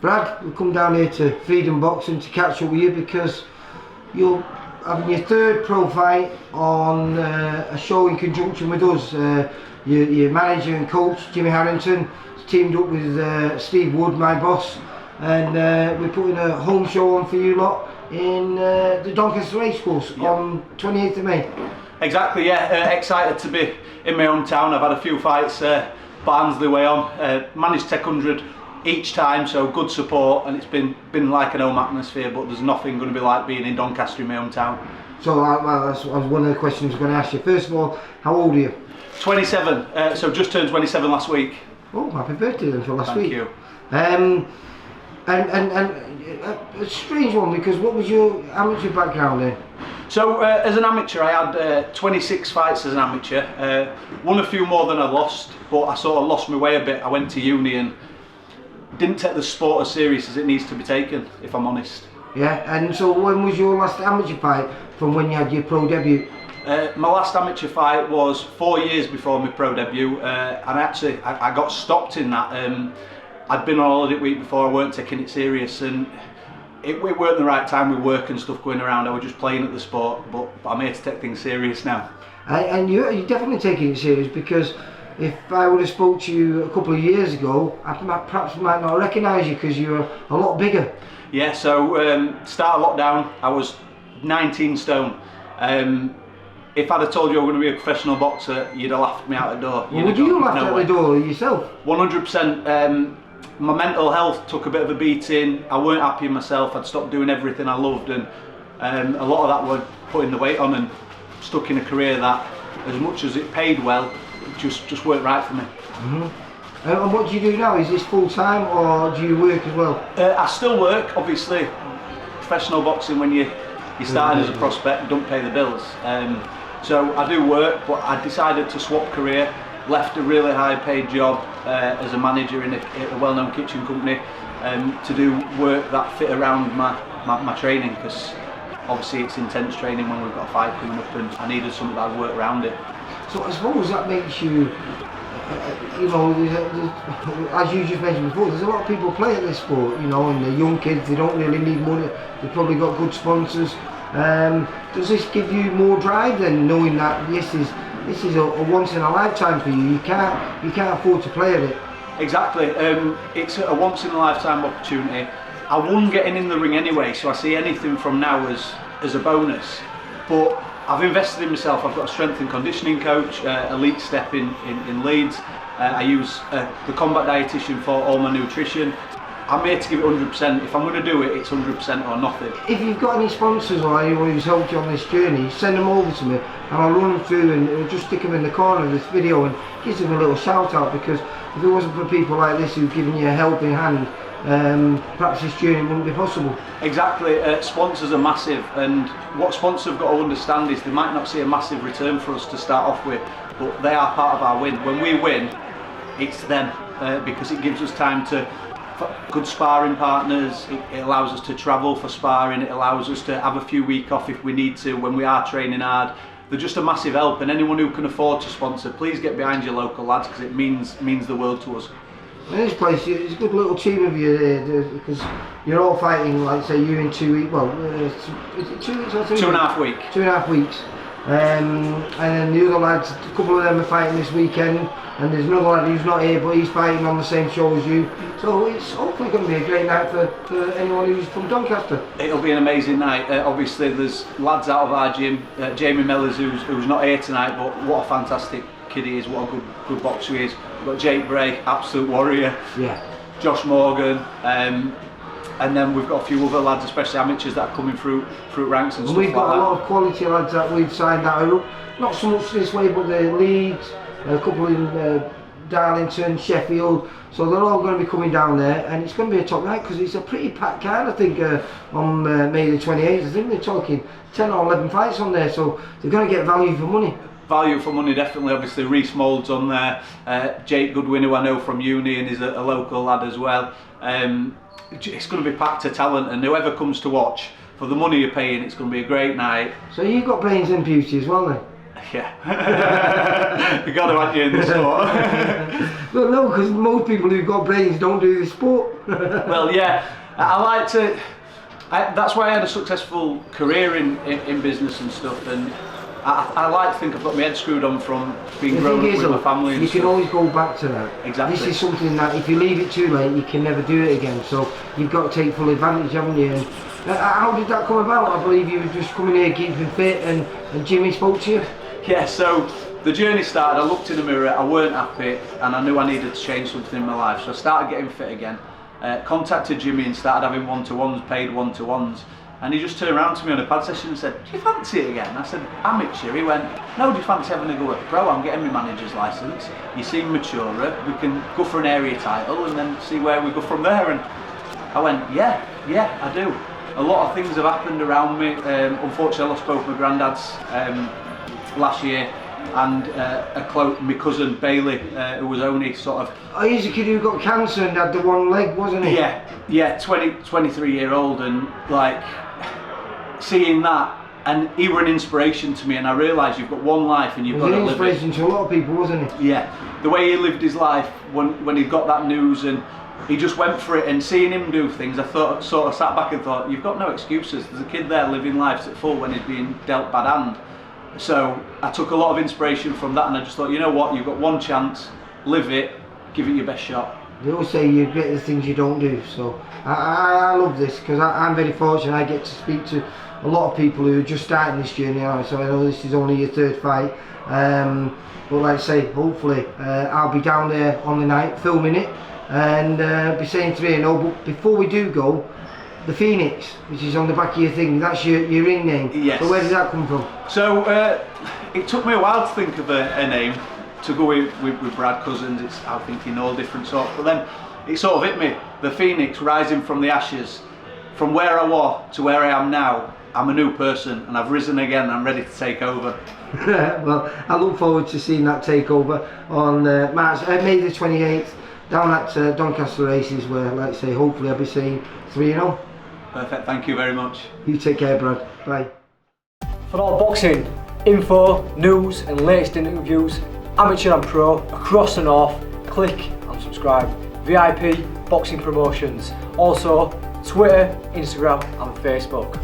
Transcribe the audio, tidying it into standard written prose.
Brad, we've come down here to Freedom Boxing to catch up with you because you're having your third pro fight on a show in conjunction with us. Your manager and coach, Jimmy Harrington, has teamed up with Steve Wood, my boss, and we're putting a home show on for you lot in the Doncaster Racecourse on 28th of May. Exactly, yeah. Excited to be in my hometown. I've had a few fights Barnsley way on. Managed to take 100 each time, so good support, and it's been like an home atmosphere, but there's nothing going to be like being in Doncaster in my hometown. So that's one of the questions I was going to ask you. First of all, how old are you? 27, so just turned 27 last week. Oh, happy birthday then for last week. Thank you. And a strange one, because what was your amateur background then? So as an amateur I had 26 fights as an amateur, won a few more than I lost, but I sort of lost my way a bit. I went to uni and didn't take the sport as serious as it needs to be taken, if I'm honest. Yeah, and so when was your last amateur fight from when you had your pro debut? My last amateur fight was 4 years before my pro debut, and actually I got stopped in that. I'd been on holiday week before, I weren't taking it serious, and it weren't the right time with work and stuff going around. I was just playing at the sport, but I'm here to take things serious now. And you're definitely taking it serious, because if I would have spoke to you a couple of years ago, I perhaps might not recognise you because you're a lot bigger. Yeah, so start of lockdown, I was 19 stone. If I'd have told you I was going to be a professional boxer, you'd have laughed me out the door. Well, would you laugh out the door yourself? 100%. My mental health took a bit of a beating. I weren't happy with myself. I'd stopped doing everything I loved, and a lot of that was putting the weight on and stuck in a career that, as much as it paid well, it just weren't right for me. Mm-hmm. And what do you do now? Is this full time or do you work as well? I still work, obviously. Professional boxing, when you're starting as a prospect, don't pay the bills. So I do work, but I decided to swap career. Left a really high paid job as a manager in a well-known kitchen company to do work that fit around my training, because obviously it's intense training when we've got a fight coming up, and I needed something that would work around it. So I suppose that makes you, you know, as you just mentioned before, there's a lot of people play at this sport, you know, and the young kids, they don't really need money, they've probably got good sponsors. Does this give you more drive then, knowing that this is a once in a lifetime for you? You can't afford to play at it. Exactly. It's a once in a lifetime opportunity. I won getting in the ring anyway, so I see anything from now as a bonus. But I've invested in myself. I've got a strength and conditioning coach, Elite Step in Leeds. I use the combat dietitian for all my nutrition. I'm here to give it 100%. If I'm going to do it, it's 100% or nothing. If you've got any sponsors or anyone who's helped you on this journey, send them over to me and I'll run them through and just stick them in the corner of this video and give them a little shout out, because if it wasn't for people like this who've given you a helping hand, perhaps this journey wouldn't be possible. Exactly. Sponsors are massive, and what sponsors have got to understand is they might not see a massive return for us to start off with, but they are part of our win. When we win, it's them, because it gives us time to good sparring partners, it allows us to travel for sparring, it allows us to have a few weeks off if we need to when we are training hard. They're just a massive help, and anyone who can afford to sponsor, please get behind your local lads, because it means the world to us. In this place, it's a good little team of you there, because you're all fighting, like say you in 2 weeks, well, is it 2 weeks or 3 weeks? 2.5 weeks. 2.5 weeks. And then the other lads, a couple of them are fighting this weekend, and there's another lad who's not here, but he's fighting on the same show as you. So it's hopefully going to be a great night for anyone who's from Doncaster. It'll be an amazing night. Obviously there's lads out of our gym, Jamie Mellors, who's not here tonight, but what a fantastic kid he is, what a good boxer he is. We've got Jake Bray, absolute warrior. Yeah. Josh Morgan, and then we've got a few other lads, especially amateurs, that are coming through ranks and stuff like that. We've got a lot of quality lads that we've signed that are up, not so much this way, but the Leeds, a couple in Darlington, Sheffield, so they're all going to be coming down there, and it's going to be a top night because it's a pretty packed card. I think on May the 28th, I think they're talking 10 or 11 fights on there, so they're going to get value for money. Value for money, definitely. Obviously Reece Mould's on there, Jake Goodwin, who I know from uni and is a local lad as well. It's going to be packed to talent, and whoever comes to watch, for the money you're paying, it's going to be a great night. So you've got brains and beauty as well then? Yeah. You got to have you in the sport. Well, no, because most people who've got brains don't do the sport. Well, yeah, I like to. That's why I had a successful career in business and stuff, and I like to think I've got my head screwed on from being grown up with my family and you stuff. can always go back to that. Exactly. This is something that if you leave it too late, you can never do it again. So you've got to take full advantage, haven't you? And how did that come about? I believe you were just coming here keeping fit, and Jimmy spoke to you. Yeah, so the journey started. I looked in the mirror, I weren't happy, and I knew I needed to change something in my life. So I started getting fit again. Contacted Jimmy and started having one-to-ones, paid one-to-ones. And he just turned around to me on a pad session and said, "Do you fancy it again?" I said, "Amateur." He went, "No, do you fancy having a go at pro? I'm getting my manager's licence. You seem maturer. We can go for an area title and then see where we go from there." And I went, yeah, I do. A lot of things have happened around me. Unfortunately, I lost both my granddads last year, and my cousin Bailey, who was only sort of... Oh, he's a kid who got cancer and had the one leg, wasn't he? Yeah, 23-year-old, and like seeing that, and he were an inspiration to me, and I realised you've got one life and you've got to live it. He was an inspiration to a lot of people, wasn't he? Yeah, the way he lived his life when he got that news, and he just went for it, and seeing him do things, I thought, sort of sat back and thought, you've got no excuses. There's a kid there living life at full when he's being dealt bad hand. So I took a lot of inspiration from that, and I just thought, you know what, you've got one chance, live it, give it your best shot. They always say you get the things you don't do, so I love this because I'm very fortunate. I get to speak to a lot of people who are just starting this journey now, so I know this is only your third fight, but like I say, hopefully I'll be down there on the night filming it and be saying 3-0. But before we do go, the Phoenix, which is on the back of your thing, that's your ring name. Yes. So where did that come from? So it took me a while to think of a name to go with Brad Cousins. It's, I think, in all different sorts, but then it sort of hit me, the Phoenix rising from the ashes, from where I was to where I am now. I'm a new person and I've risen again. I'm ready to take over. Well, I look forward to seeing that takeover on May the 28th down at Doncaster races, where, like I say, hopefully I'll be saying 3-0. Perfect, thank you very much. You take care, Brad. Bye. For all boxing info, news and latest interviews, amateur and pro, across the north, click and subscribe. VIP Boxing Promotions. Also Twitter, Instagram and Facebook.